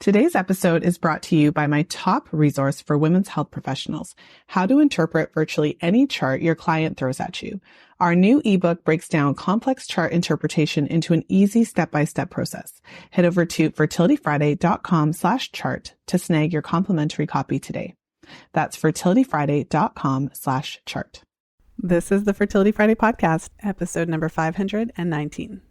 Today's episode is brought to you by my top resource for women's health professionals, How to Interpret Virtually Any Chart Your Client Throws at You. Our new ebook breaks down complex chart interpretation into an easy step-by-step process. Head over to fertilityfriday.com/chart to snag your complimentary copy today. That's fertilityfriday.com/chart. This is the Fertility Friday podcast, episode number 519.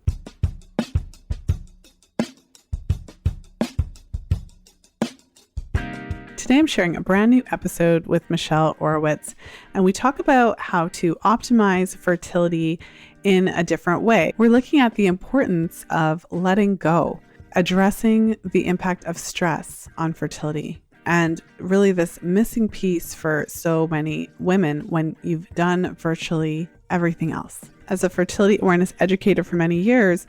Today I'm sharing a brand new episode with Michelle Oravitz, and we talk about how to optimize fertility in a different way. We're looking at the importance of letting go, addressing the impact of stress on fertility, and really this missing piece for so many women when you've done virtually everything else. As a fertility awareness educator for many years,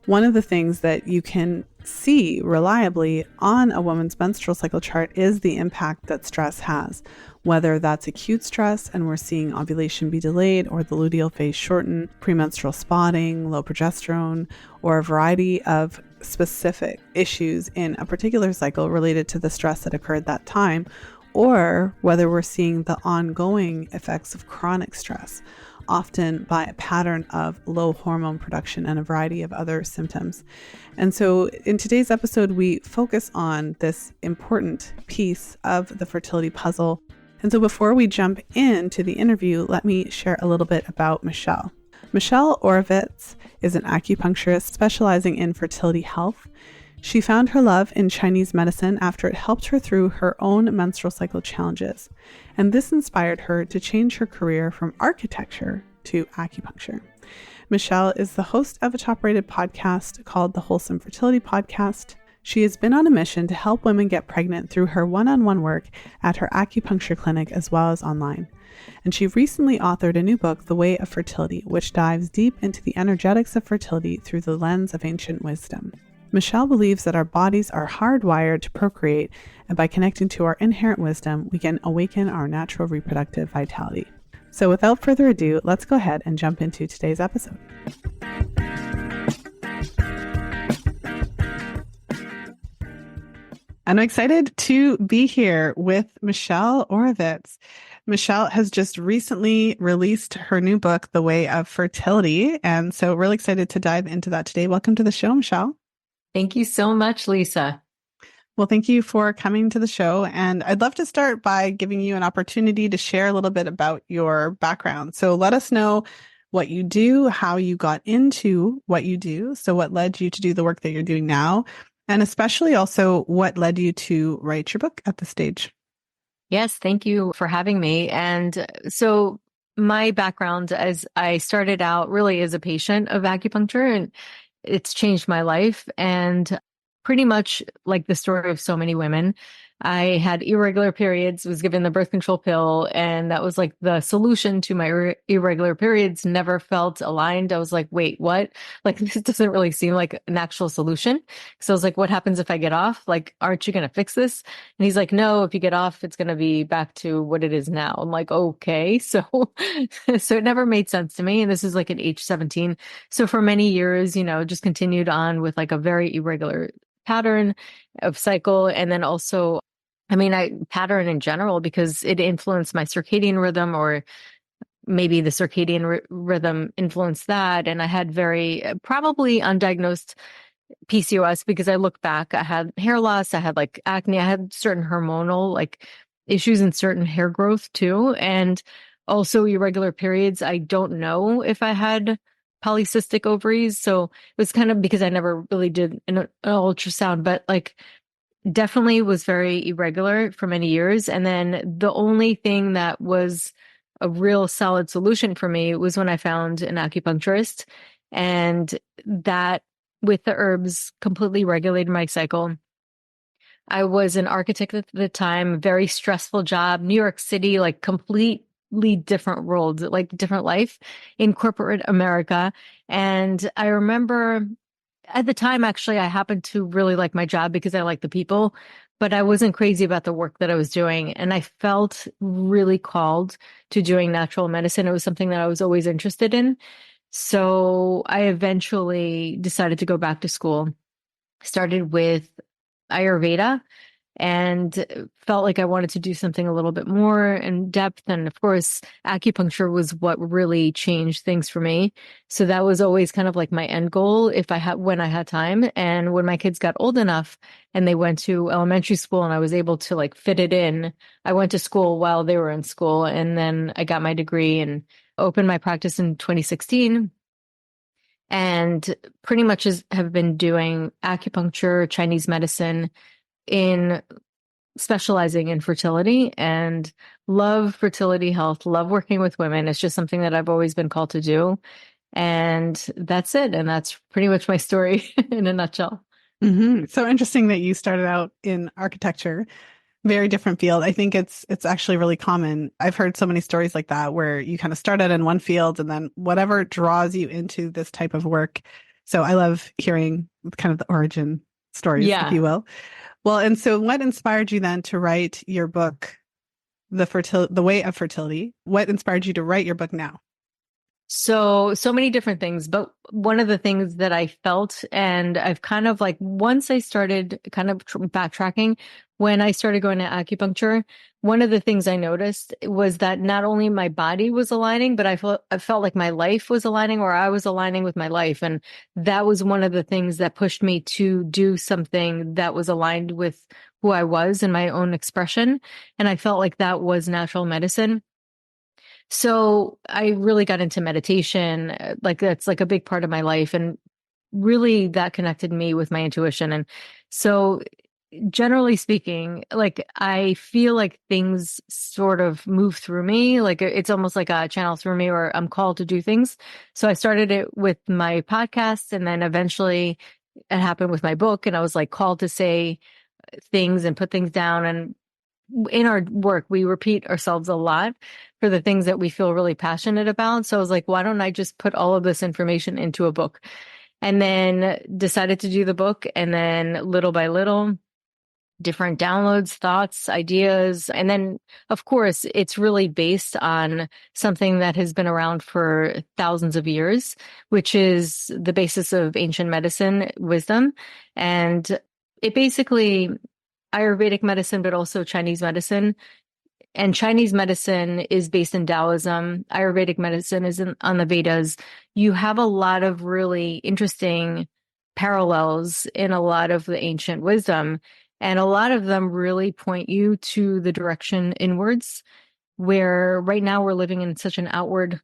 one of the things that you can see reliably on a woman's menstrual cycle chart is the impact that stress has, whether that's acute stress and we're seeing ovulation be delayed or the luteal phase shorten, premenstrual spotting, low progesterone, or a variety of specific issues in a particular cycle related to the stress that occurred that time, or whether we're seeing the ongoing effects of chronic stress, often by a pattern of low hormone production and a variety of other symptoms. And so in today's episode, we focus on this important piece of the fertility puzzle. And so before we jump into the interview, let me share a little bit about Michelle. Michelle Oravitz is an acupuncturist specializing in fertility health. She found her love in Chinese medicine after it helped her through her own menstrual cycle challenges. And this inspired her to change her career from architecture to acupuncture. Michelle is the host of a top-rated podcast called the Wholesome Fertility Podcast. She has been on a mission to help women get pregnant through her one-on-one work at her acupuncture clinic as well as online. And she recently authored a new book, The Way of Fertility, which dives deep into the energetics of fertility through the lens of ancient wisdom. Michelle believes that our bodies are hardwired to procreate, and by connecting to our inherent wisdom, we can awaken our natural reproductive vitality. So without further ado, let's go ahead and jump into today's episode. I'm excited to be here with Michelle Oravitz. Michelle has just recently released her new book, The Way of Fertility, and so really excited to dive into that today. Welcome to the show, Michelle. Thank you so much, Lisa. Well, thank you for coming to the show. And I'd love to start by giving you an opportunity to share a little bit about your background. So let us know what you do, how you got into what you do. So what led you to do the work that you're doing now? And especially also what led you to write your book at this stage? Yes, thank you for having me. And so my background, as I started out really as a patient of acupuncture, and it's changed my life. And pretty much like the story of so many women, I had irregular periods, was given the birth control pill, and that was like the solution to my irregular periods. Never felt aligned. I was like, wait, what? Like, this doesn't really seem like an actual solution. So I was like, what happens if I get off? Like, aren't you going to fix this? And he's like, no, if you get off, it's going to be back to what it is now. I'm like, okay. So it never made sense to me. And this is like at age 17. So for many years, just continued on with like a very irregular pattern of cycle. And then also, I pattern in general because it influenced my circadian rhythm, or maybe the circadian rhythm influenced that. And I had very probably undiagnosed PCOS because I look back, I had hair loss, I had like acne, I had certain hormonal like issues and certain hair growth too. And also irregular periods. I don't know if I had polycystic ovaries. So it was kind of because I never really did an ultrasound, but like definitely was very irregular for many years. And then the only thing that was a real solid solution for me was when I found an acupuncturist, and that with the herbs completely regulated my cycle. I was an architect at the time, very stressful job, New York City, like completely different world, like different life in corporate America. And I remember at the time, actually, I happened to really like my job because I like the people, but I wasn't crazy about the work that I was doing. And I felt really called to doing natural medicine. It was something that I was always interested in. So I eventually decided to go back to school. Started with Ayurveda and felt like I wanted to do something a little bit more in depth. And of course, acupuncture was what really changed things for me. So that was always kind of like my end goal if I had when I had time. And when my kids got old enough and they went to elementary school and I was able to like fit it in, I went to school while they were in school. And then I got my degree and opened my practice in 2016 and pretty much have been doing acupuncture, Chinese medicine in specializing in fertility and love fertility health, love working with women. It's just something that I've always been called to do. And that's it. And that's pretty much my story in a nutshell. So interesting that you started out in architecture, very different field. I think it's actually really common. I've heard so many stories like that where you kind of start out in one field and then whatever draws you into this type of work. So I love hearing kind of the origin stories, if you will. Well, and so what inspired you then to write your book, The Way of Fertility? What inspired you to write your book now? So many different things, but one of the things that I felt, and I've kind of like, once I started kind of backtracking, when I started going to acupuncture, one of the things I noticed was that not only my body was aligning, but I felt like my life was aligning, or I was aligning with my life. And that was one of the things that pushed me to do something that was aligned with who I was and my own expression. And I felt like that was natural medicine. So I really got into meditation. Like that's like a big part of my life. And really that connected me with my intuition. And so generally speaking, like I feel like things sort of move through me. Like it's almost like a channel through me, or I'm called to do things. So I started it with my podcast, and then eventually it happened with my book. And I was like called to say things and put things down. And in our work, we repeat ourselves a lot for the things that we feel really passionate about. So I was like, why don't I just put all of this information into a book? And then decided to do the book. And then little by little, different downloads, thoughts, ideas. And then, of course, it's really based on something that has been around for thousands of years, which is the basis of ancient medicine wisdom. And it basically Ayurvedic medicine, but also Chinese medicine. And Chinese medicine is based in Taoism. Ayurvedic medicine is on the Vedas. You have a lot of really interesting parallels in a lot of the ancient wisdom. And a lot of them really point you to the direction inwards, where right now we're living in such an outward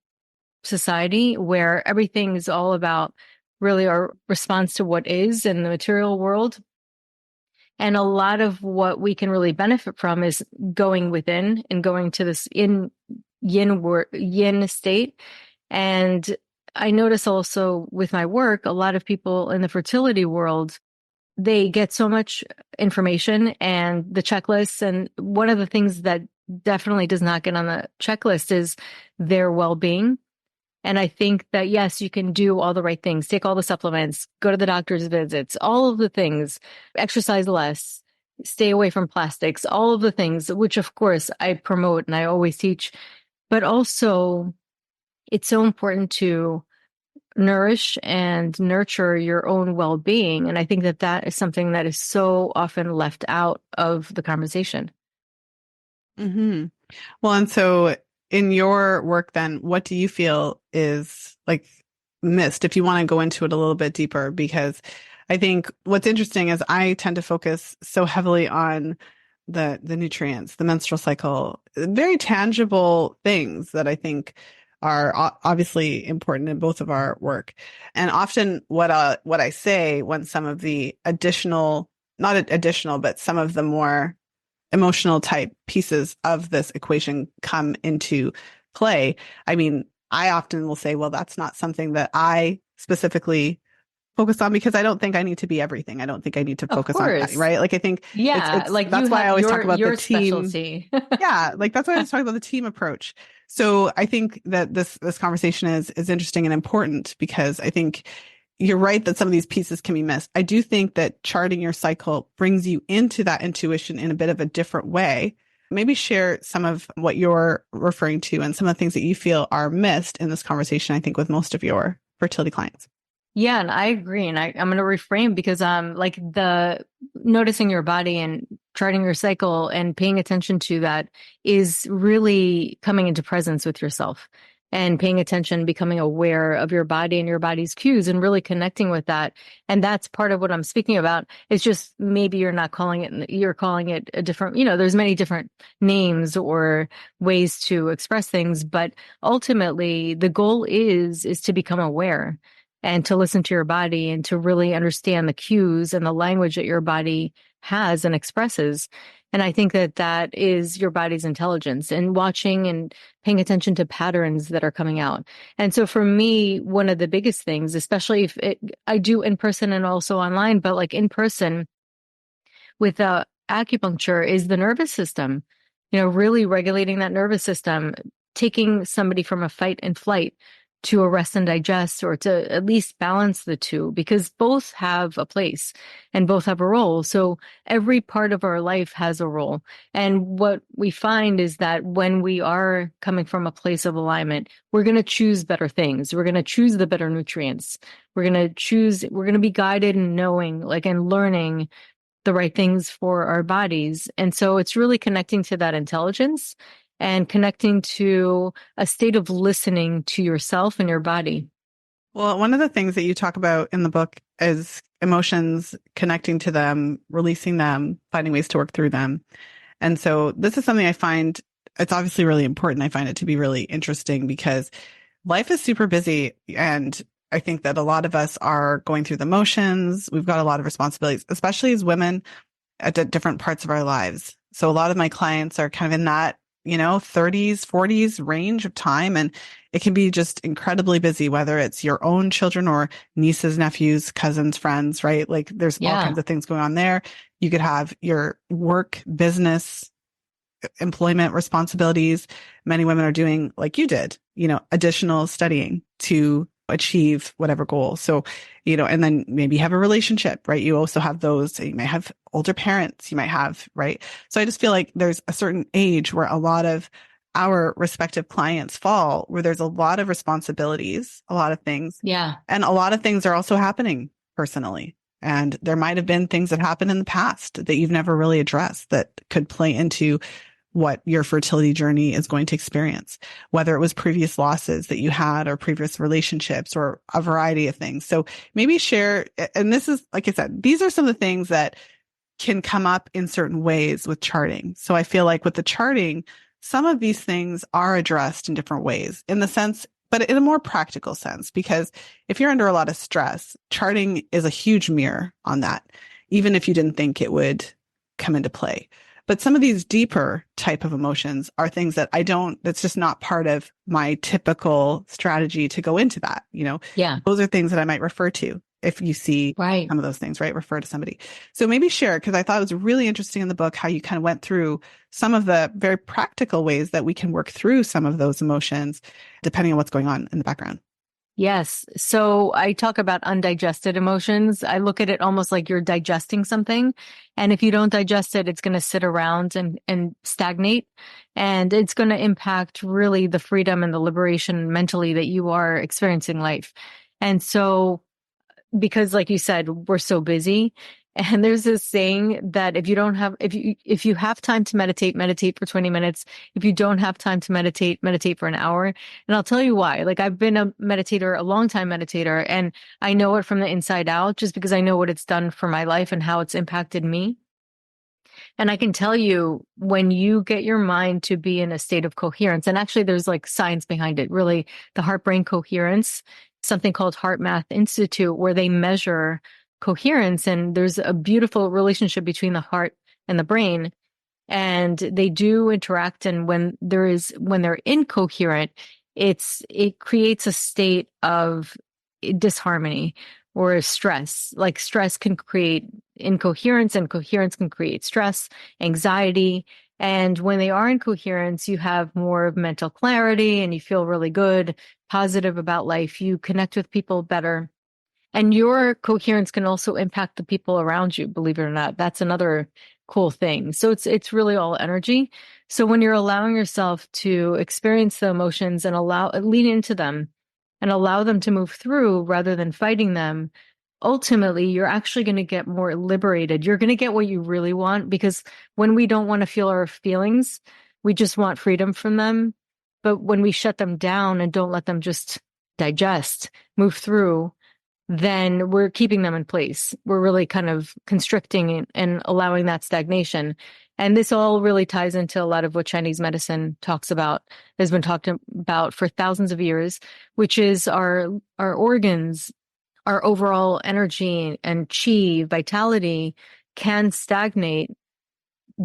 society where everything is all about really our response to what is in the material world. And a lot of what we can really benefit from is going within and going to this yin state. And I notice also with my work, a lot of people in the fertility world, they get so much information and the checklists. And one of the things that definitely does not get on the checklist is their well-being. And I think that, yes, you can do all the right things, take all the supplements, go to the doctor's visits, all of the things, exercise less, stay away from plastics, all of the things, which of course I promote and I always teach. But also, it's so important to nourish and nurture your own well-being. And I think that that is something that is so often left out of the conversation. Well, and so in your work, then, what do you feel is like missed, if you want to go into it a little bit deeper? Because I think what's interesting is I tend to focus so heavily on the nutrients, the menstrual cycle, very tangible things that I think are obviously important in both of our work. And often what I say when some of the not additional, but some of the more emotional type pieces of this equation come into play. I mean, I often will say, well, that's not something that I specifically focus on because I don't think I need to be everything. I don't think I need to focus on that, right? Like I think like that's why I always talk about the team. Specialty. Yeah, like that's why I always talk about the team approach. So I think that this conversation is interesting and important because I think you're right that some of these pieces can be missed. I do think that charting your cycle brings you into that intuition in a bit of a different way. Maybe share some of what you're referring to and some of the things that you feel are missed in this conversation, I think, with most of your fertility clients. Yeah, and I agree. And I'm going to reframe because like the noticing your body and charting your cycle and paying attention to that is really coming into presence with yourself and paying attention, becoming aware of your body and your body's cues and really connecting with that. And that's part of what I'm speaking about. It's just maybe you're calling it a different, there's many different names or ways to express things, but ultimately the goal is to become aware and to listen to your body and to really understand the cues and the language that your body has and expresses. And I think that that is your body's intelligence and watching and paying attention to patterns that are coming out. And so for me, one of the biggest things, especially I do in person and also online, but like in person with acupuncture is the nervous system, really regulating that nervous system, taking somebody from a fight and flight to a rest and digest, or to at least balance the two, because both have a place and both have a role. So every part of our life has a role. And what we find is that when we are coming from a place of alignment, we're going to choose better things. We're going to choose the better nutrients. We're going to be guided and knowing, like, and learning the right things for our bodies. And so it's really connecting to that intelligence and connecting to a state of listening to yourself and your body. Well, one of the things that you talk about in the book is emotions, connecting to them, releasing them, finding ways to work through them. And so this is something I find it's obviously really important. I find it to be really interesting because life is super busy. And I think that a lot of us are going through the motions. We've got a lot of responsibilities, especially as women at different parts of our lives. So a lot of my clients are kind of in that, 30s, 40s range of time. And it can be just incredibly busy, whether it's your own children or nieces, nephews, cousins, friends, right? Like there's all Yeah. kinds of things going on there. You could have your work, business, employment responsibilities. Many women are doing like you did, additional studying to achieve whatever goal. So, and then maybe you have a relationship, right? You also have those, you may have older parents, you might have, right? So I just feel like there's a certain age where a lot of our respective clients fall, where there's a lot of responsibilities, a lot of things. Yeah. And a lot of things are also happening personally. And there might have been things that happened in the past that you've never really addressed that could play into what your fertility journey is going to experience, whether it was previous losses that you had or previous relationships or a variety of things. So maybe share, and this is, like I said, these are some of the things that can come up in certain ways with charting. So I feel like with the charting, some of these things are addressed in different ways in the sense, but in a more practical sense, because if you're under a lot of stress, charting is a huge mirror on that, even if you didn't think it would come into play. But some of these deeper type of emotions are things that that's just not part of my typical strategy to go into that. Yeah. Those are things that I might refer to if you see Right. some of those things, right? Refer to somebody. So maybe share, because I thought it was really interesting in the book how you kind of went through some of the very practical ways that we can work through some of those emotions, depending on what's going on in the background. Yes. So I talk about undigested emotions. I look at it almost like you're digesting something. And if you don't digest it, it's going to sit around and stagnate. And it's going to impact really the freedom and the liberation mentally that you are experiencing life. And so, because like you said, we're so busy. And there's this saying that if you have time to meditate, meditate for 20 minutes. If you don't have time to meditate, meditate for an hour. And I'll tell you why. Like I've been a meditator, a long time meditator, and I know it from the inside out just because I know what it's done for my life and how it's impacted me. And I can tell you when you get your mind to be in a state of coherence, and actually there's like science behind it, really the heart brain coherence, something called Heart Math Institute, where they measure coherence. And there's a beautiful relationship between the heart and the brain. And they do interact. And when they're incoherent, it creates a state of disharmony or stress. Like stress can create incoherence and coherence can create stress, anxiety. And when they are in coherence, you have more of mental clarity and you feel really good, positive about life. You connect with people better. And your coherence can also impact the people around you, believe it or not. That's another cool thing. So it's really all energy. So when you're allowing yourself to experience the emotions and lean into them, and allow them to move through rather than fighting them, ultimately you're actually going to get more liberated. You're going to get what you really want, because when we don't want to feel our feelings, we just want freedom from them. But when we shut them down and don't let them just digest, move through, then we're keeping them in place. We're really kind of constricting and allowing that stagnation. And this all really ties into a lot of what Chinese medicine talks about, has been talked about for thousands of years, which is our organs, our overall energy and chi, vitality can stagnate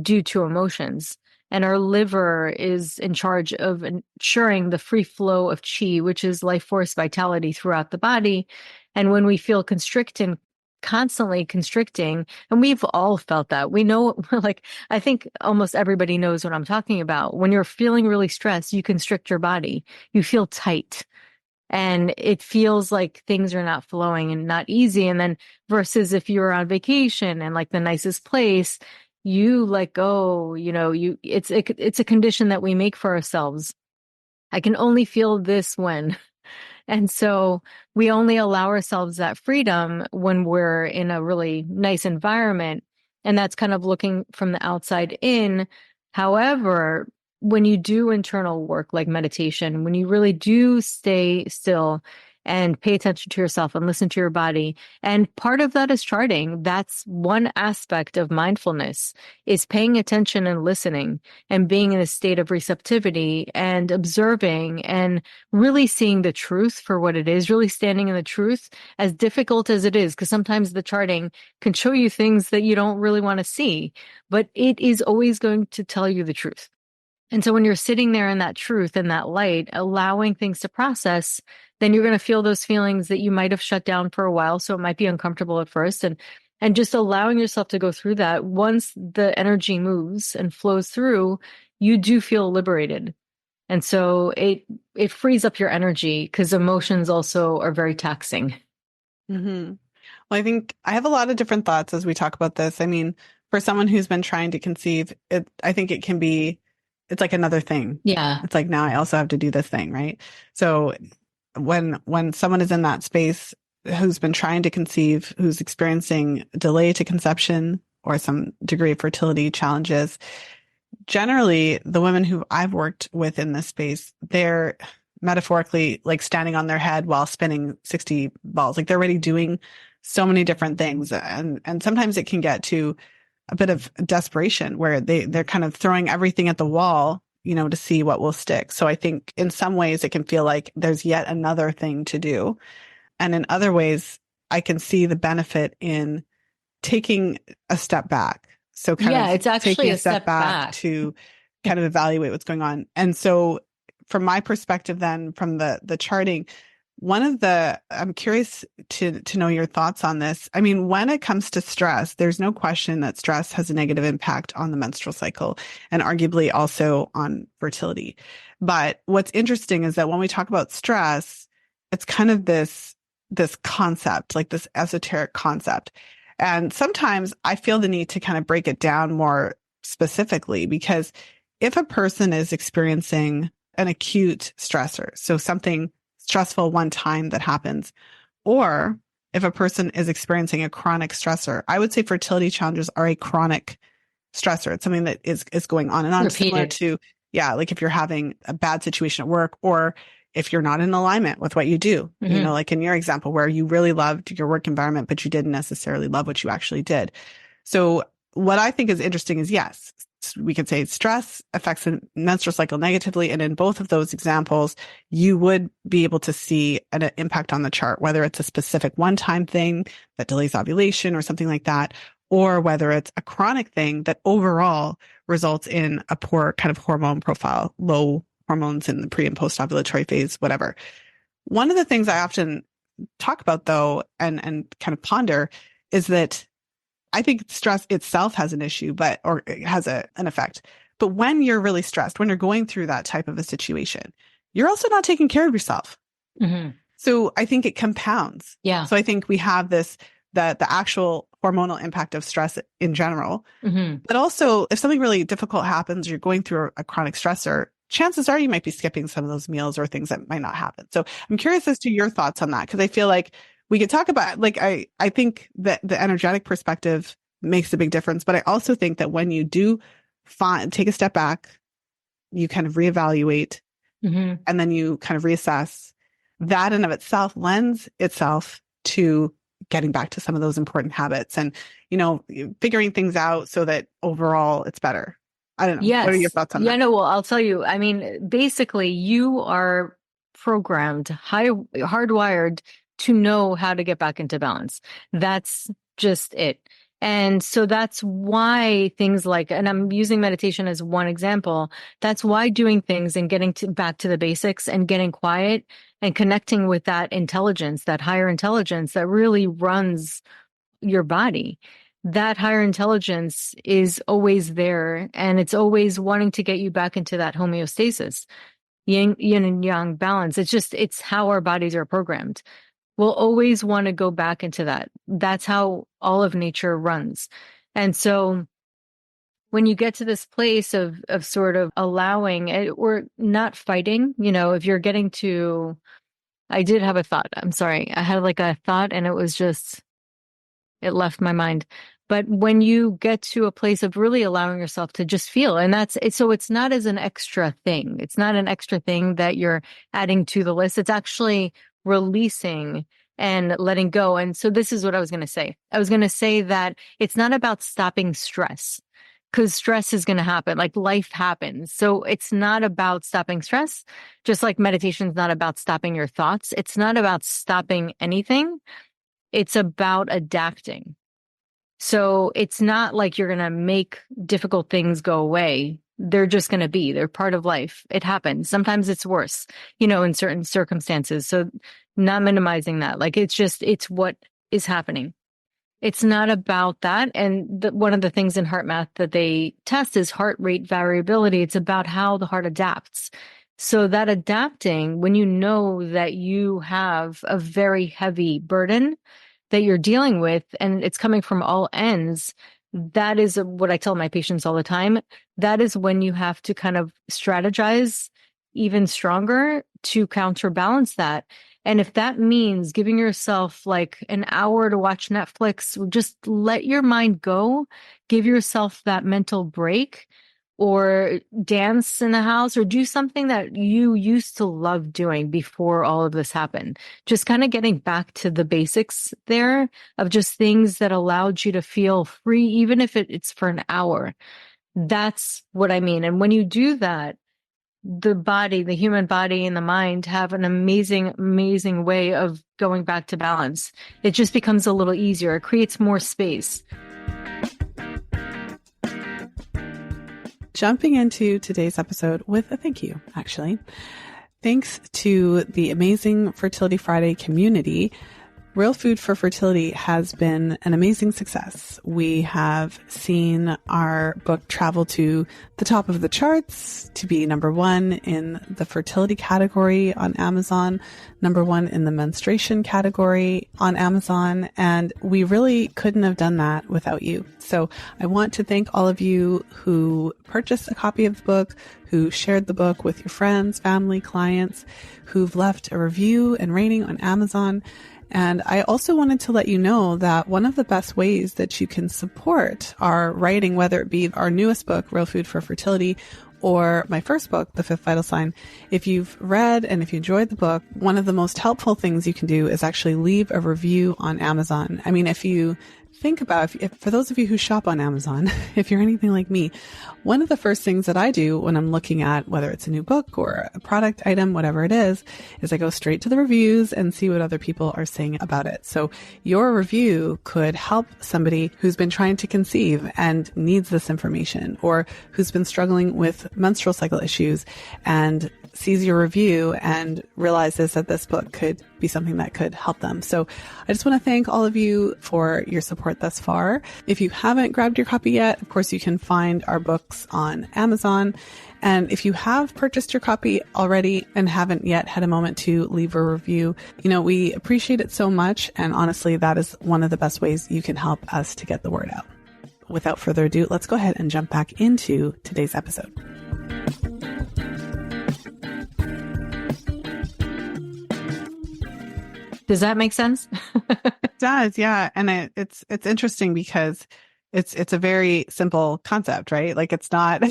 due to emotions. And our liver is in charge of ensuring the free flow of chi, which is life force vitality throughout the body. And when we feel constricted, constantly constricting, and we've all felt that. We know, like, I think almost everybody knows what I'm talking about. When you're feeling really stressed, you constrict your body. You feel tight. And it feels like things are not flowing and not easy. And then versus if you're on vacation and like the nicest place, you let go, it's a condition that we make for ourselves. I can only feel this when. And so we only allow ourselves that freedom when we're in a really nice environment. And that's kind of looking from the outside in. However, when you do internal work like meditation, when you really do stay still and pay attention to yourself and listen to your body, and part of that is charting. That's one aspect of mindfulness, is paying attention and listening and being in a state of receptivity and observing and really seeing the truth for what it is, really standing in the truth, as difficult as it is, because sometimes the charting can show you things that you don't really want to see, but it is always going to tell you the truth. And so when you're sitting there in that truth and that light, allowing things to process, then you're going to feel those feelings that you might have shut down for a while. So it might be uncomfortable at first. And just allowing yourself to go through that. Once the energy moves and flows through, you do feel liberated. And so it frees up your energy, because emotions also are very taxing. Mm-hmm. Well, I think I have a lot of different thoughts as we talk about this. I mean, for someone who's been trying to conceive, I think it's like another thing. Yeah. It's like, now I also have to do this thing, right? So when someone is in that space who's been trying to conceive, who's experiencing delay to conception or some degree of fertility challenges, generally the women who I've worked with in this space, they're metaphorically like standing on their head while spinning 60 balls. Like they're already doing so many different things. And sometimes it can get to a bit of desperation where they're kind of throwing everything at the wall, to see what will stick. So I think in some ways it can feel like there's yet another thing to do. And in other ways, I can see the benefit in taking a step back. So It's actually taking a step back to kind of evaluate what's going on. And so from my perspective, then from the charting, I'm curious to know your thoughts on this. I mean, when it comes to stress, there's no question that stress has a negative impact on the menstrual cycle and arguably also on fertility. But what's interesting is that when we talk about stress, it's kind of this concept, like this esoteric concept. And sometimes I feel the need to kind of break it down more specifically, because if a person is experiencing an acute stressor, so something stressful one time that happens, or if a person is experiencing a chronic stressor, I would say fertility challenges are a chronic stressor. It's something that is going on and on, similar to, like if you're having a bad situation at work, or if you're not in alignment with what you do, like in your example where you really loved your work environment, but you didn't necessarily love what you actually did. So what I think is interesting is, yes, we could say stress affects the menstrual cycle negatively. And in both of those examples, you would be able to see an impact on the chart, whether it's a specific one-time thing that delays ovulation or something like that, or whether it's a chronic thing that overall results in a poor kind of hormone profile, low hormones in the pre and post ovulatory phase, whatever. One of the things I often talk about though, and kind of ponder, is that I think stress itself has an issue, or it has an effect. But when you're really stressed, when you're going through that type of a situation, you're also not taking care of yourself. Mm-hmm. So I think it compounds. Yeah. So I think we have the actual hormonal impact of stress in general, but also if something really difficult happens, you're going through a chronic stressor, chances are you might be skipping some of those meals or things that might not happen. So I'm curious as to your thoughts on that, because I feel like we could talk about, like, I think that the energetic perspective makes a big difference, but I also think that when you do take a step back, you kind of reevaluate, and then you kind of reassess, that in of itself lends itself to getting back to some of those important habits and, figuring things out so that overall it's better. I don't know. Yes. What are your thoughts on that? Yeah, no, well, I'll tell you, I mean, basically you are programmed, hardwired to know how to get back into balance. That's just it. And so that's why things like, and I'm using meditation as one example, that's why doing things and getting back to the basics and getting quiet and connecting with that intelligence, that higher intelligence that really runs your body. That higher intelligence is always there, and it's always wanting to get you back into that homeostasis, yin and yang balance. It's how our bodies are programmed. We'll always want to go back into that. That's how all of nature runs. And so when you get to this place of sort of allowing it, or not fighting, if you're getting to, I did have a thought. I'm sorry. I had like a thought and it left my mind. But when you get to a place of really allowing yourself to just feel, and that's it, so it's not as an extra thing. It's not an extra thing that you're adding to the list. It's actually releasing and letting go. And so this is what I was going to say. I was going to say that it's not about stopping stress, because stress is going to happen. Like, life happens. So it's not about stopping stress, just like meditation is not about stopping your thoughts. It's not about stopping anything. It's about adapting. So it's not like you're going to make difficult things go away. They're just going to be. They're part of life. It happens. Sometimes it's worse, in certain circumstances. So not minimizing that. Like, it's what is happening. It's not about that. And one of the things in heart math that they test is heart rate variability. It's about how the heart adapts. So that adapting, when you know that you have a very heavy burden that you're dealing with, and it's coming from all ends, that is what I tell my patients all the time. That is when you have to kind of strategize even stronger to counterbalance that. And if that means giving yourself like an hour to watch Netflix, just let your mind go, give yourself that mental break, or dance in the house, or do something that you used to love doing before all of this happened. Just kind of getting back to the basics there of just things that allowed you to feel free, even if it's for an hour. That's what I mean. And when you do that, the body, the human body and the mind have an amazing, amazing way of going back to balance. It just becomes a little easier. It creates more space. Jumping into today's episode with a thank you, actually. Thanks to the amazing Fertility Friday community, Real Food for Fertility has been an amazing success. We have seen our book travel to the top of the charts, to be #1 in the fertility category on Amazon, #1 in the menstruation category on Amazon, and we really couldn't have done that without you. So I want to thank all of you who purchased a copy of the book, who shared the book with your friends, family, clients, who've left a review and rating on Amazon. And I also wanted to let you know that one of the best ways that you can support our writing, whether it be our newest book, Real Food for Fertility, or my first book, The Fifth Vital Sign, if you've read and if you enjoyed the book, one of the most helpful things you can do is actually leave a review on Amazon. I mean, if you think about, if for those of you who shop on Amazon, if you're anything like me, one of the first things that I do when I'm looking at whether it's a new book or a product item, whatever it is I go straight to the reviews and see what other people are saying about it. So your review could help somebody who's been trying to conceive and needs this information, or who's been struggling with menstrual cycle issues and sees your review and realizes that this book could be something that could help them. So I just want to thank all of you for your support thus far. If you haven't grabbed your copy yet, of course, you can find our books on Amazon. And if you have purchased your copy already and haven't yet had a moment to leave a review, we appreciate it so much. And honestly, that is one of the best ways you can help us to get the word out. Without further ado, let's go ahead and jump back into today's episode. Does that make sense? It does, yeah. And it's interesting because it's a very simple concept, right? Like it's not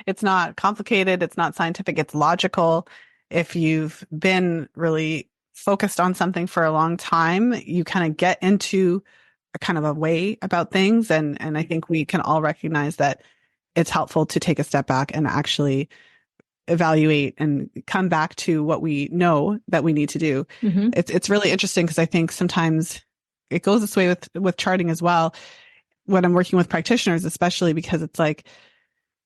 it's not complicated, it's not scientific, it's logical. If you've been really focused on something for a long time, you kind of get into a kind of a way about things. And I think we can all recognize that it's helpful to take a step back and actually evaluate and come back to what we know that we need to do. Mm-hmm. It's really interesting because I think sometimes it goes this way with charting as well when I'm working with practitioners, especially because it's like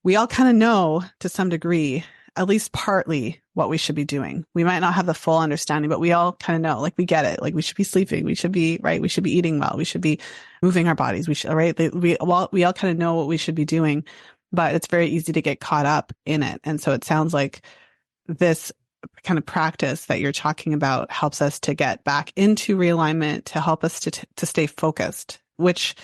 we all kind of know to some degree, at least partly, what we should be doing. We might not have the full understanding, but we all kind of know, like we get it. Like we should be sleeping, we should be right, we should be eating well, we should be moving our bodies, we should right. We all kind of know what we should be doing, but it's very easy to get caught up in it. And so it sounds like this kind of practice that you're talking about helps us to get back into realignment, to help us to stay focused, which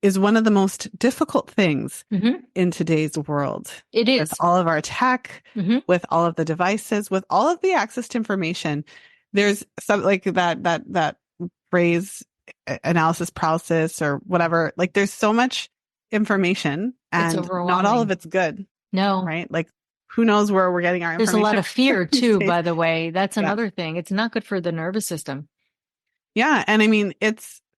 is one of the most difficult things Mm-hmm. in today's world. It is. With all of our tech, Mm-hmm. with all of the devices, with all of the access to information, there's some like that phrase analysis paralysis or whatever. Like there's so much information It's and overwhelming. not all of it's good, No. right? Like who knows where we're getting our There's a information. lot of fear these too, days. by the way. That's Yeah. another thing. It's not good for the nervous system. Yeah. And I mean,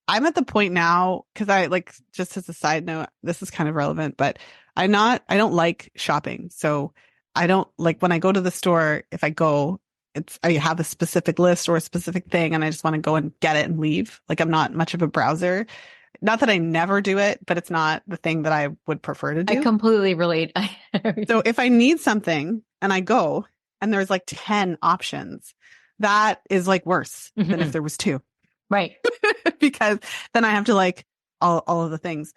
I'm at the point now, because I like, just as a side note, this is kind of relevant, but I don't like shopping. So I don't like when I go to the store, if I go, I have a specific list or a specific thing and I just want to go and get it and leave. Like I'm not much of a browser. Not that I never do it, but it's not the thing that I would prefer to do. I completely relate. So if I need something and I go and there's like 10 options, that is like worse than if there was two. Right. Because then I have to like all of the things.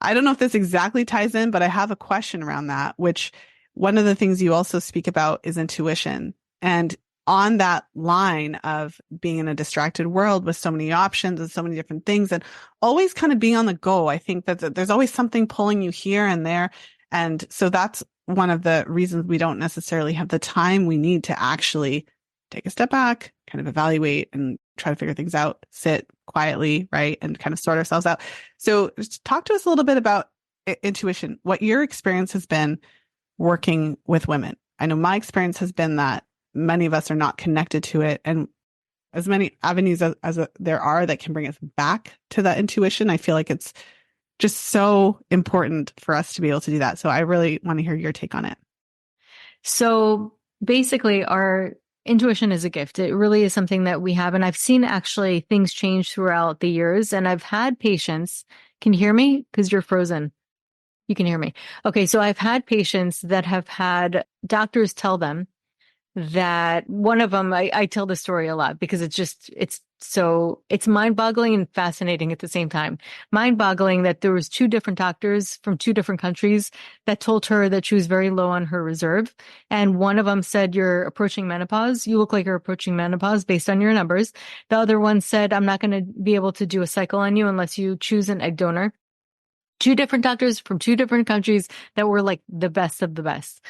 I don't know if this exactly ties in, but I have a question around that, which one of the things you also speak about is intuition. And on that line of being in a distracted world with so many options and so many different things and always kind of being on the go, I think that there's always something pulling you here and there. And so that's one of the reasons we don't necessarily have the time we need to actually take a step back, kind of evaluate and try to figure things out, sit quietly, right? And kind of sort ourselves out. So just talk to us a little bit about intuition, what your experience has been working with women. I know my experience has been that many of us are not connected to it. And as many avenues as there are that can bring us back to that intuition, I feel like it's just so important for us to be able to do that. So I really want to hear your take on it. So basically, our intuition is a gift. It really is something that we have. And I've seen actually things change throughout the years. And I've had patients, can you hear me? Because you're frozen. You can hear me. Okay. So I've had patients that have had doctors tell them that one of them, I tell the story a lot because it's mind-boggling and fascinating at the same time. Mind-boggling that there was two different doctors from two different countries that told her that she was very low on her reserve. And one of them said, you're approaching menopause. You look like you're approaching menopause based on your numbers. The other one said, I'm not going to be able to do a cycle on you unless you choose an egg donor. Two different doctors from two different countries that were like the best of the best.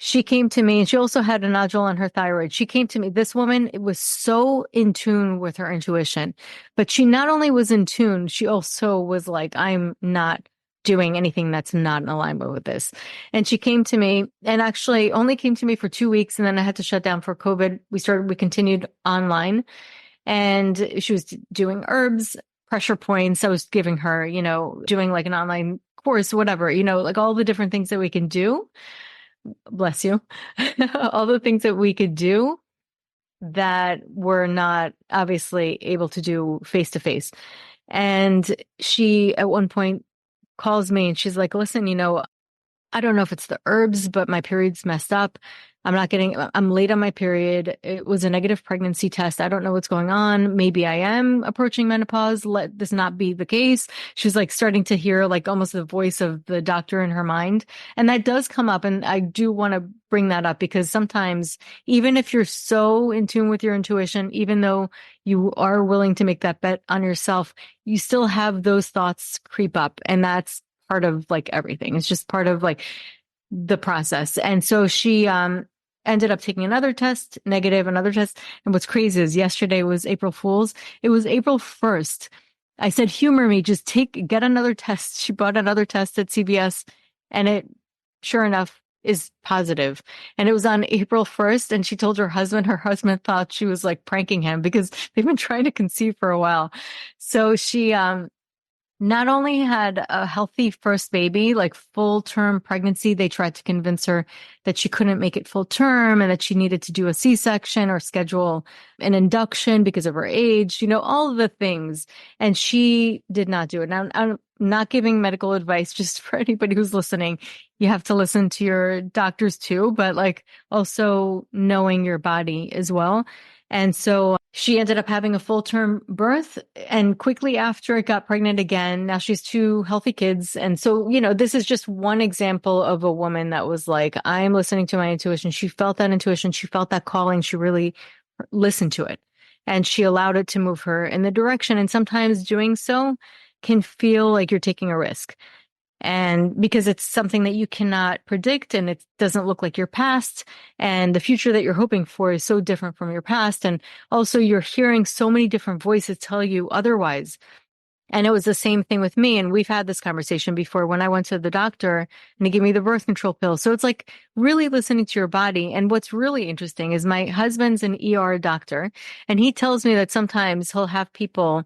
She came to me and she also had a nodule on her thyroid. She came to me. This woman was so in tune with her intuition, but she not only was in tune, she also was like, I'm not doing anything that's not in alignment with this. And she came to me and actually only came to me for 2 weeks. And then I had to shut down for COVID. We continued online and she was doing herbs, pressure points. I was giving her, doing like an online course, whatever, like all the different things that we can do. Bless you. All the things that we could do that we're not obviously able to do face to face. And she at one point calls me and she's like, listen, I don't know if it's the herbs, but my period's messed up. I'm late on my period. It was a negative pregnancy test. I don't know what's going on. Maybe I am approaching menopause. Let this not be the case. She's like starting to hear like almost the voice of the doctor in her mind. And that does come up. And I do want to bring that up because sometimes even if you're so in tune with your intuition, even though you are willing to make that bet on yourself, you still have those thoughts creep up. And that's part of like everything. It's just part of like the process. And so she, ended up taking another test, negative, another test. And what's crazy is yesterday was April Fool's. It was April 1st. I said, humor me, just get another test. She bought another test at CVS and it, sure enough, is positive. And it was on April 1st. And she told her husband thought she was like pranking him because they've been trying to conceive for a while. So she, not only had a healthy first baby, like full term pregnancy, they tried to convince her that she couldn't make it full term and that she needed to do a C-section or schedule an induction because of her age, all of the things. And she did not do it. Now, I'm not giving medical advice, just for anybody who's listening. You have to listen to your doctors too, but like also knowing your body as well. And so she ended up having a full-term birth, and quickly after it got pregnant again. Now she has 2 healthy kids. And so, this is just one example of a woman that was like, I'm listening to my intuition. She felt that intuition. She felt that calling. She really listened to it and she allowed it to move her in the direction. And sometimes doing so can feel like you're taking a risk. And because it's something that you cannot predict and it doesn't look like your past, and the future that you're hoping for is so different from your past. And also you're hearing so many different voices tell you otherwise. And it was the same thing with me. And we've had this conversation before when I went to the doctor and he gave me the birth control pill. So it's like really listening to your body. And what's really interesting is my husband's an ER doctor, and he tells me that sometimes he'll have people,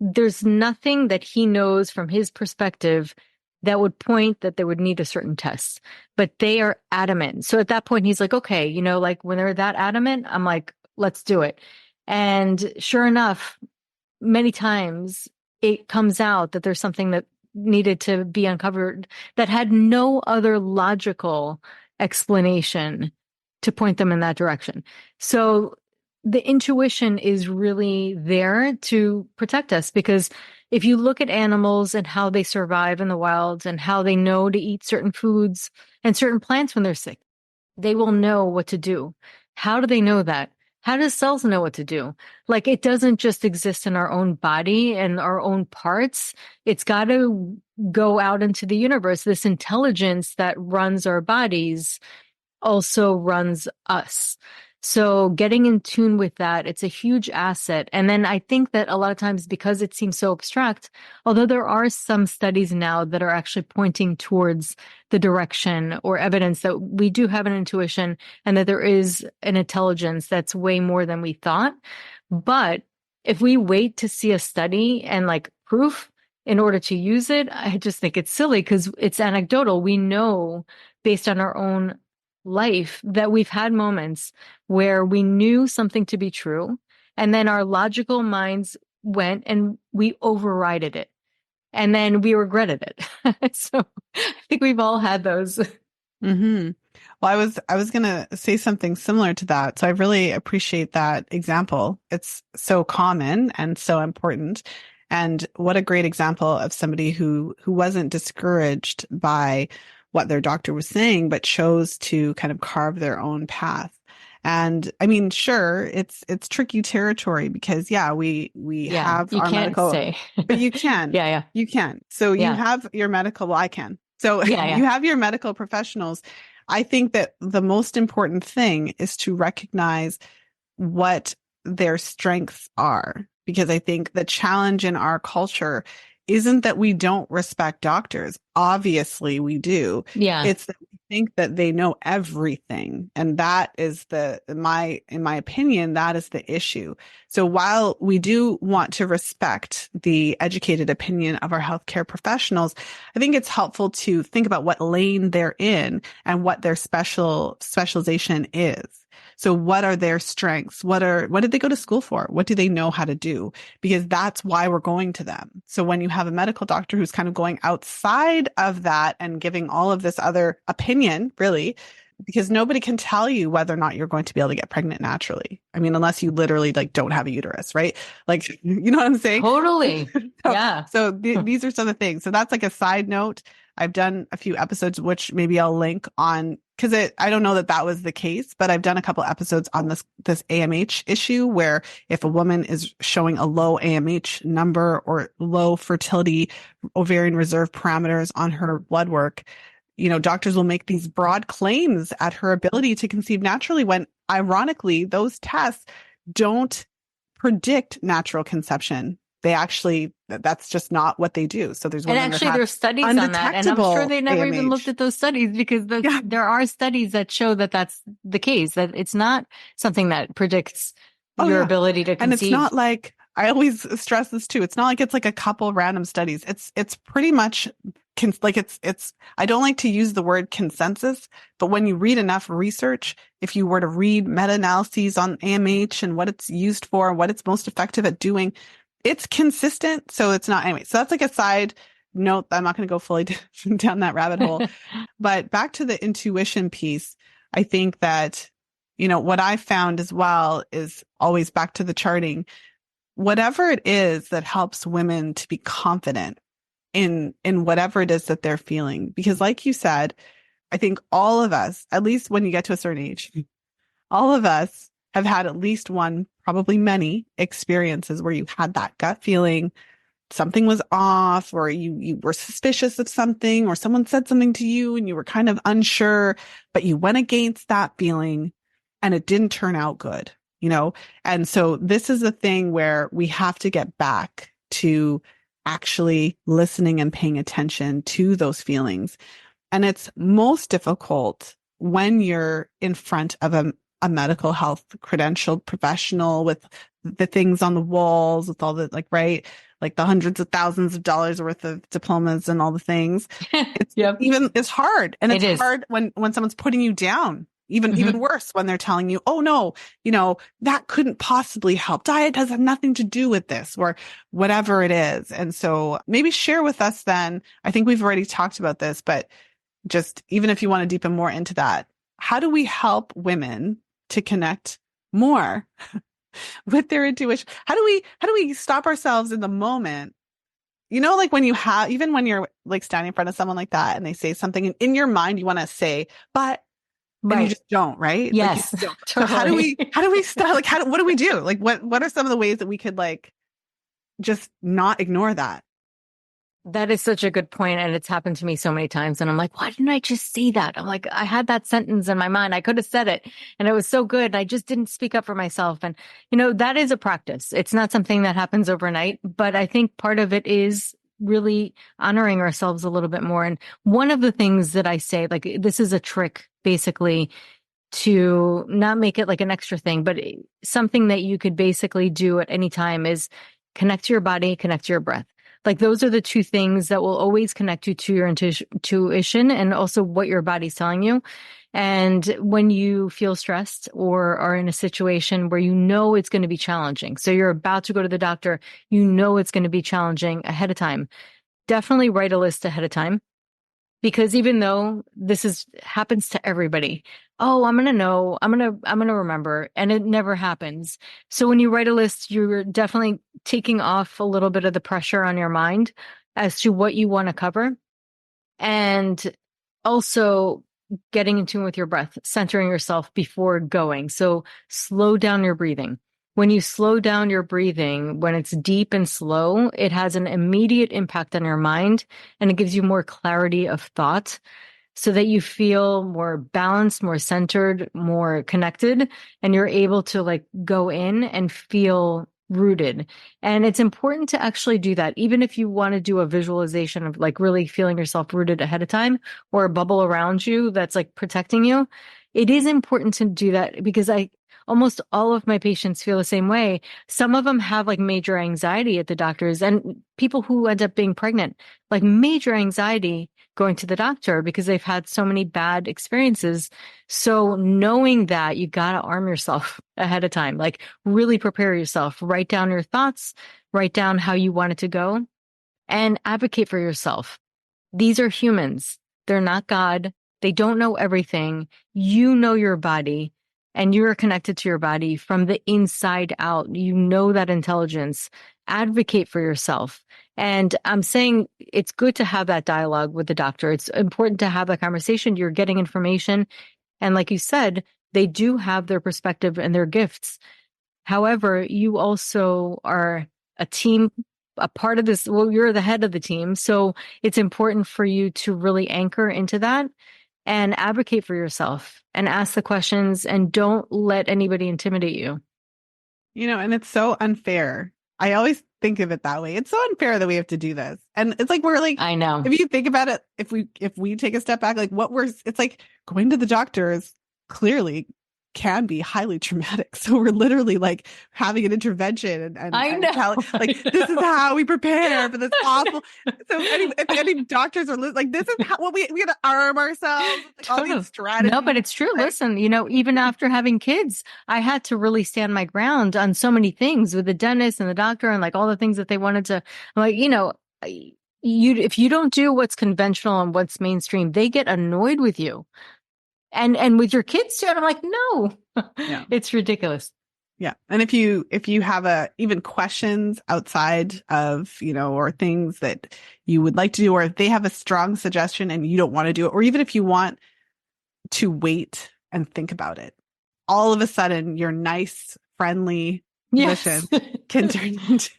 there's nothing that he knows from his perspective that would point that they would need a certain test, but they are adamant. So at that point, he's like, okay, like when they're that adamant, I'm like, let's do it. And sure enough, many times it comes out that there's something that needed to be uncovered that had no other logical explanation to point them in that direction. So the intuition is really there to protect us, because if you look at animals and how they survive in the wild and how they know to eat certain foods and certain plants when they're sick, they will know what to do. How do they know that? How does cells know what to do? Like, it doesn't just exist in our own body and our own parts. It's got to go out into the universe. This intelligence that runs our bodies also runs us. So getting in tune with that, it's a huge asset. And then I think that a lot of times, because it seems so abstract, although there are some studies now that are actually pointing towards the direction or evidence that we do have an intuition and that there is an intelligence that's way more than we thought. But if we wait to see a study and like proof in order to use it, I just think it's silly because it's anecdotal. We know based on our own life that we've had moments where we knew something to be true, and then our logical minds went and we overrided it, and then we regretted it. So I think we've all had those. Mm-hmm. Well, I was going to say something similar to that. So I really appreciate that example. It's so common and so important. And what a great example of somebody who wasn't discouraged by what their doctor was saying, but chose to kind of carve their own path. And I mean, sure, it's tricky territory because we have you our can't medical, say. but you can, you can. So you have your medical, well, I can. So you have your medical professionals. I think that the most important thing is to recognize what their strengths are, because I think the challenge in our culture isn't that we don't respect doctors. Obviously we do. Yeah. It's that we think that they know everything. And that is in my opinion, that is the issue. So while we do want to respect the educated opinion of our healthcare professionals, I think it's helpful to think about what lane they're in and what their specialization is. So what are their strengths? What did they go to school for? What do they know how to do? Because that's why we're going to them. So when you have a medical doctor who's kind of going outside of that and giving all of this other opinion, really, because nobody can tell you whether or not you're going to be able to get pregnant naturally. I mean, unless you literally like don't have a uterus, right? Like, you know what I'm saying? Totally. So these are some of the things. So that's like a side note. I've done a few episodes, which maybe I'll link on, because I don't know that was the case, but I've done a couple episodes on this AMH issue, where if a woman is showing a low AMH number or low fertility ovarian reserve parameters on her blood work, doctors will make these broad claims at her ability to conceive naturally when ironically those tests don't predict natural conception. They actually, that's just not what they do. So there's And women that actually, have there's studies on that. And I'm sure undetectable they never even looked AMH. at those studies because Yeah. there are studies that show that that's the case, that it's not something that predicts Oh, your yeah. ability to And it's conceive. not like, I always stress this too. It's not like it's like a couple random studies. It's pretty much like I don't like to use the word consensus, but when you read enough research, if you were to read meta-analyses on AMH and what it's used for, what it's most effective at doing, it's consistent. So it's not, anyway. So that's like a side note. I'm not going to go fully down that rabbit hole, but back to the intuition piece. I think that, what I found as well is always back to the charting. Whatever it is that helps women to be confident in whatever it is that they're feeling. Because like you said, I think all of us, at least when you get to a certain age, all of us have had at least one, probably many experiences where you had that gut feeling something was off, or you were suspicious of something, or someone said something to you and you were kind of unsure, but you went against that feeling and it didn't turn out good, And so this is a thing where we have to get back to actually listening and paying attention to those feelings. And it's most difficult when you're in front of a medical health credentialed professional with the things on the walls, with all the right, like the hundreds of thousands of dollars worth of diplomas and all the things. Yep. It's hard. And It it's is. hard when someone's putting you down. Even worse when they're telling you, oh no, that couldn't possibly help. Diet has nothing to do with this, or whatever it is. And so maybe share with us then. I think we've already talked about this, but just even if you want to deepen more into that, how do we help women to connect more with their intuition? How do we stop ourselves in the moment? Like when when you're like standing in front of someone like that and they say something and in your mind, you want to say, but, and you just don't, right? Yes. Like you don't. Totally. So how do we stop? Like, what do we do? Like, what are some of the ways that we could just not ignore that? That is such a good point, and it's happened to me so many times. And I'm like, why didn't I just say that? I'm like, I had that sentence in my mind. I could have said it, and it was so good. I just didn't speak up for myself. And, that is a practice. It's not something that happens overnight, but I think part of it is really honoring ourselves a little bit more. And one of the things that I say, like, this is a trick, basically, to not make it like an extra thing, but something that you could basically do at any time is connect to your body, connect to your breath. Like those are the two things that will always connect you to your intuition and also what your body's telling you. And when you feel stressed or are in a situation where it's going to be challenging, so you're about to go to the doctor, it's going to be challenging ahead of time, definitely write a list ahead of time. Because even though happens to everybody, I'm going to know, I'm going to remember, and it never happens. So when you write a list, you're definitely taking off a little bit of the pressure on your mind as to what you want to cover. And also getting in tune with your breath, centering yourself before going. So slow down your breathing. When you slow down your breathing, when it's deep and slow, it has an immediate impact on your mind, and it gives you more clarity of thought so that you feel more balanced, more centered, more connected, and you're able to go in and feel rooted. And it's important to actually do that. Even if you want to do a visualization of really feeling yourself rooted ahead of time, or a bubble around you that's protecting you, it is important to do that because almost all of my patients feel the same way. Some of them have major anxiety at the doctors, and people who end up being pregnant, major anxiety going to the doctor because they've had so many bad experiences. So knowing that, you got to arm yourself ahead of time, really prepare yourself, write down your thoughts, write down how you want it to go, and advocate for yourself. These are humans. They're not God. They don't know everything. You know your body. And you are connected to your body from the inside out. You know that intelligence. Advocate for yourself. And I'm saying it's good to have that dialogue with the doctor. It's important to have that conversation. You're getting information. And like you said, they do have their perspective and their gifts. However, you also are a team a part of this. Well, you're the head of the team. So it's important for you to really anchor into that and advocate for yourself and ask the questions and don't let anybody intimidate you. And it's so unfair. I always think of it that way. It's so unfair that we have to do this. And it's like, we're like, I know. if you think about it, if we take a step back, like it's like going to the doctors clearly can be highly traumatic. So we're literally like having an intervention and I know. like, this is how we prepare for this awful. So if any doctors are like, this is how we got to arm ourselves. Like, all these strategies. No, but it's true. Listen, even after having kids, I had to really stand my ground on so many things with the dentist and the doctor and like all the things that they wanted to, like, if you don't do what's conventional and what's mainstream, they get annoyed with you. And with your kids too. And I'm like, no, yeah. It's ridiculous. Yeah. And if you have even questions outside of, or things that you would like to do, or if they have a strong suggestion and you don't want to do it, or even if you want to wait and think about it, all of a sudden your nice, friendly mission can turn into,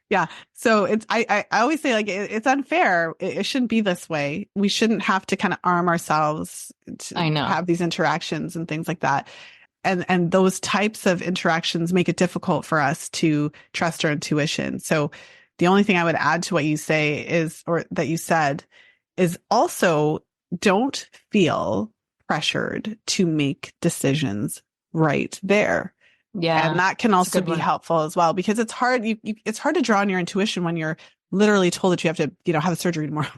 yeah. So I always say, like, it's unfair. It shouldn't be this way. We shouldn't have to kind of arm ourselves to have these interactions and things like that. And those types of interactions make it difficult for us to trust our intuition. So the only thing I would add to what you say is, or that you said, is also don't feel pressured to make decisions right there. Yeah. And that can also be helpful as well, because it's hard. It's hard to draw on your intuition when you're literally told that you have to, have a surgery tomorrow.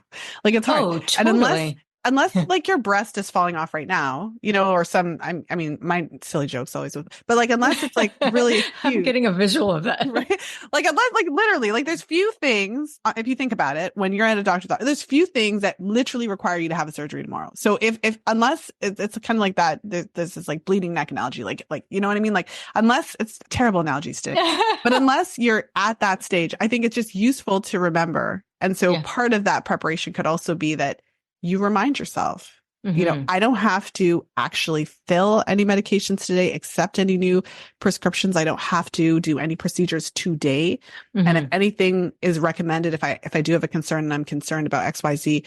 Like, it's hard. Oh, totally. And unless like your breast is falling off right now, or I mean, my silly jokes always, but like, unless it's like really huge, I'm getting a visual of that. Right? Like, unless, like, literally, like, there's few things, if you think about it, when you're at a doctor's office, there's few things that literally require you to have a surgery tomorrow. So unless it's kind of like that, there's this like bleeding neck analogy, like, you know what I mean? Like, unless it's a terrible analogy stick, but unless you're at that stage, I think it's just useful to remember. And so part of that preparation could also be that you remind yourself, I don't have to actually fill any medications today, accept any new prescriptions. I don't have to do any procedures today. And if anything is recommended, if I do have a concern and I'm concerned about XYZ,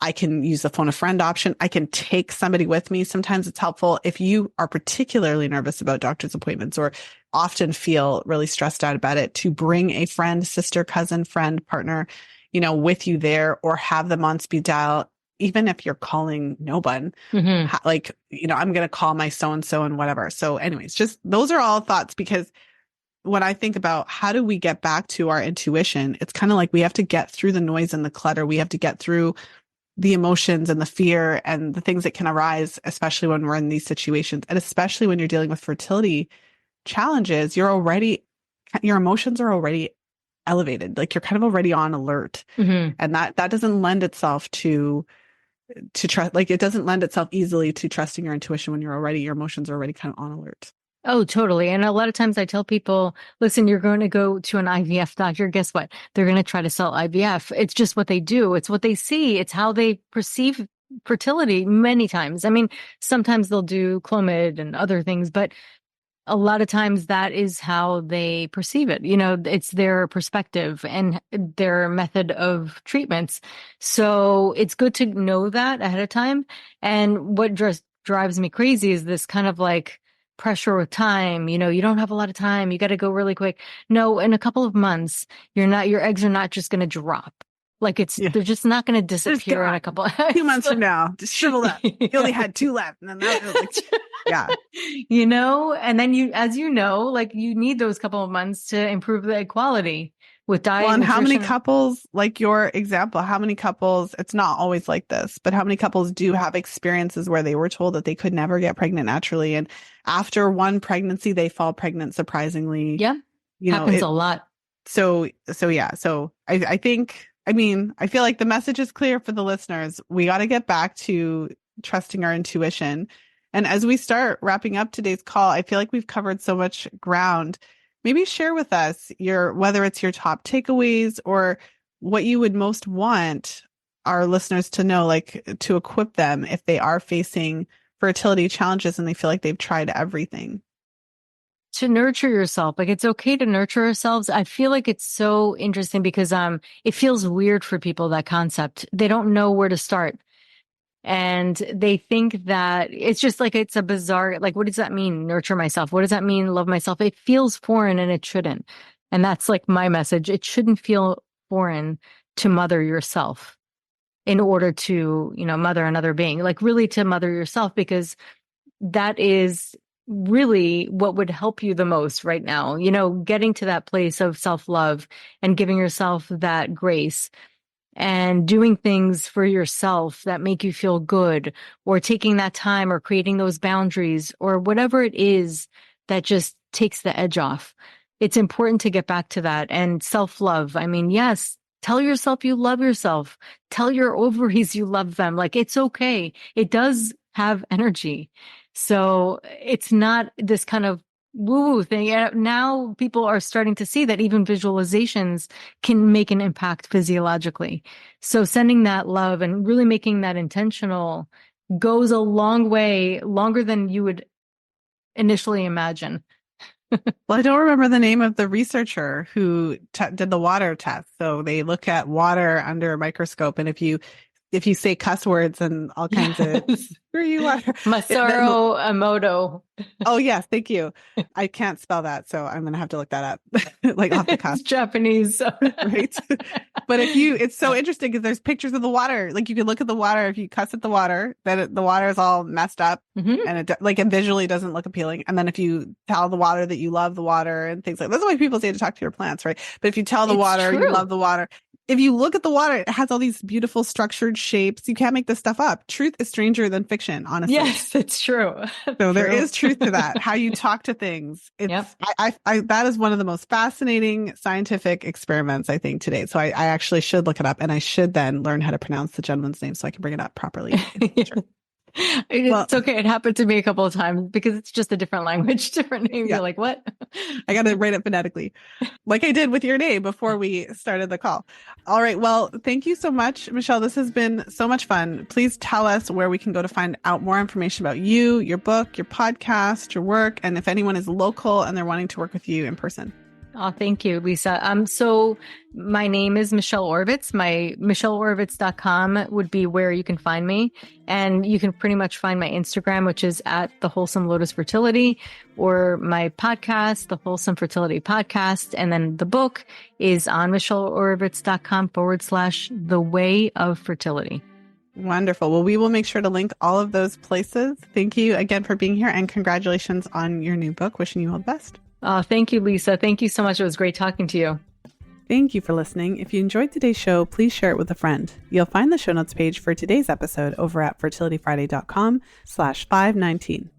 I can use the phone a friend option. I can take somebody with me. Sometimes it's helpful if you are particularly nervous about doctor's appointments or often feel really stressed out about it, to bring a friend, sister, cousin, friend, partner, with you there, or have them on speed dial. Even if you're calling no one, like, I'm going to call my so-and-so and whatever. So anyways, just those are all thoughts, because when I think about how do we get back to our intuition, it's kind of like we have to get through the noise and the clutter. We have to get through the emotions and the fear and the things that can arise, especially when we're in these situations. And especially when you're dealing with fertility challenges, your emotions are already elevated. Like, you're kind of already on alert. And that doesn't lend itself to trust. Like, it doesn't lend itself easily to trusting your intuition when your emotions are already kind of on alert. Oh, totally. And a lot of times I tell people, listen, you're going to go to an IVF doctor. Guess what? They're going to try to sell IVF. It's just what they do. It's what they see. It's how they perceive fertility many times. I mean, sometimes they'll do Clomid and other things, but a lot of times that is how they perceive it. It's their perspective and their method of treatments. So it's good to know that ahead of time. And what just drives me crazy is this kind of like pressure with time. You don't have a lot of time. You got to go really quick. No, in a couple of months, your eggs are not just going to drop. Like, they're just not going to disappear in a couple of 2 months from now, just shrivel up. You only had 2 left. And then that was like, yeah. And then as like, you need those couple of months to improve the quality with diet. Well, and how many couples, like your example, it's not always like this, but how many couples do have experiences where they were told that they could never get pregnant naturally, and after one pregnancy, they fall pregnant surprisingly. Yeah. Happens a lot. So yeah. So I think, I feel like the message is clear for the listeners. We got to get back to trusting our intuition. And as we start wrapping up today's call, I feel like we've covered so much ground. Maybe share with us whether it's your top takeaways or what you would most want our listeners to know, like, to equip them if they are facing fertility challenges and they feel like they've tried everything. to nurture yourself. Like it's okay to nurture ourselves. I feel like it's so interesting because it feels weird for people, that concept. They don't know where to start. And they think that it's just like it's a bizarre, like, what does that mean? Nurture myself. What does that mean? Love myself. It feels foreign and it shouldn't. And that's like my message. It shouldn't feel foreign to mother yourself in order to, mother another being, like really to mother yourself, because that is really what would help you the most right now. Getting to that place of self-love and giving yourself that grace and doing things for yourself that make you feel good, or taking that time or creating those boundaries or whatever it is that just takes the edge off. It's important to get back to that. And self-love. I mean, yes, tell yourself you love yourself. Tell your ovaries you love them. Like, it's okay. It does have energy. So it's not this kind of woo-woo thing. And now people are starting to see that even visualizations can make an impact physiologically. So sending that love and really making that intentional goes a long way, longer than you would initially imagine. Well, I don't remember the name of the researcher who did the water test. So they look at water under a microscope, and if you say cuss words and all kinds of screw you are. Masaru Emoto. Oh yes, thank you. I can't spell that, so I'm gonna have to look that up, like off the cuff. It's Japanese, right? But it's so interesting because there's pictures of the water. Like you can look at the water. If you cuss at the water, then the water is all messed up, and it visually doesn't look appealing. And then if you tell the water that you love the water and things like that's why people say to talk to your plants, right? But if you tell the water you love the water. If you look at the water, it has all these beautiful structured shapes. You can't make this stuff up. Truth is stranger than fiction, honestly. Yes, it's true. So there is truth to that. How you talk to things. It's, I that is one of the most fascinating scientific experiments, I think, today. So I actually should look it up, and I should then learn how to pronounce the gentleman's name so I can bring it up properly. It's okay. It happened to me a couple of times because it's just a different language, different name. Yeah. You're like, what? I got to write it phonetically, like I did with your name before we started the call. All right. Well, thank you so much, Michelle. This has been so much fun. Please tell us where we can go to find out more information about you, your book, your podcast, your work, and if anyone is local and they're wanting to work with you in person. Oh, thank you, Lisa. So my name is Michelle Oravitz. My michelleoravitz.com would be where you can find me. And you can pretty much find my Instagram, which is at The Wholesome Lotus Fertility, or my podcast, The Wholesome Fertility Podcast. And then the book is on michelleoravitz.com/The Way of Fertility. Wonderful. Well, we will make sure to link all of those places. Thank you again for being here, and congratulations on your new book. Wishing you all the best. Oh, thank you, Lisa. Thank you so much. It was great talking to you. Thank you for listening. If you enjoyed today's show, please share it with a friend. You'll find the show notes page for today's episode over at fertilityfriday.com/519.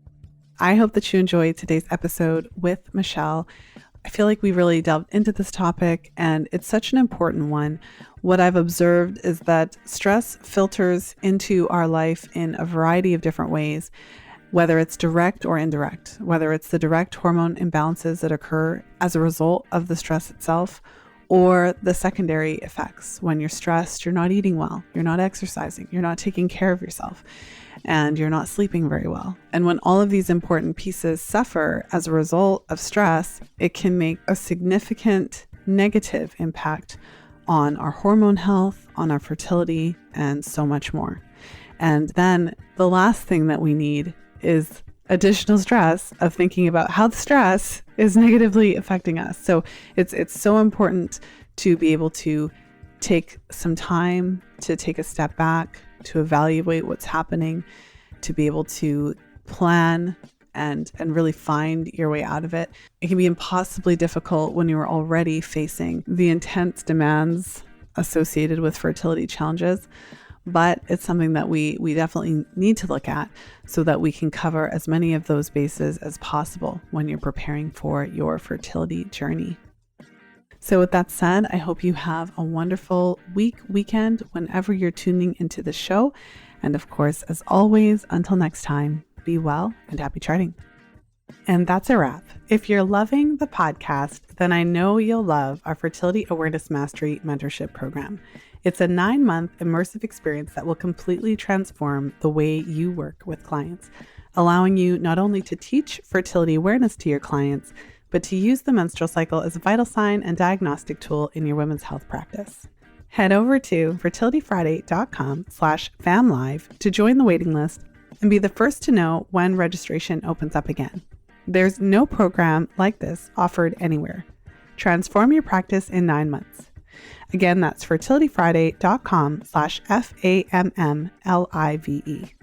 I hope that you enjoyed today's episode with Michelle. I feel like we really delved into this topic, and it's such an important one. What I've observed is that stress filters into our life in a variety of different ways, whether it's direct or indirect, whether it's the direct hormone imbalances that occur as a result of the stress itself, or the secondary effects. When you're stressed, you're not eating well, you're not exercising, you're not taking care of yourself, and you're not sleeping very well. And when all of these important pieces suffer as a result of stress, it can make a significant negative impact on our hormone health, on our fertility, and so much more. And then the last thing that we need is additional stress of thinking about how the stress is negatively affecting us. So it's so important to be able to take some time to take a step back, to evaluate what's happening, to be able to plan and really find your way out of it. It can be impossibly difficult when you're already facing the intense demands associated with fertility challenges. But it's something that we definitely need to look at so that we can cover as many of those bases as possible when you're preparing for your fertility journey. So with that said, I hope you have a wonderful weekend whenever you're tuning into the show. And of course, as always, until next time, be well and happy charting. And that's a wrap. If you're loving the podcast, then I know you'll love our Fertility Awareness Mastery Mentorship Program. It's a 9-month immersive experience that will completely transform the way you work with clients, allowing you not only to teach fertility awareness to your clients, but to use the menstrual cycle as a vital sign and diagnostic tool in your women's health practice. Head over to fertilityfriday.com/famlive to join the waiting list and be the first to know when registration opens up again. There's no program like this offered anywhere. Transform your practice in 9 months. Again, that's fertilityfriday.com/FAMMLIVE.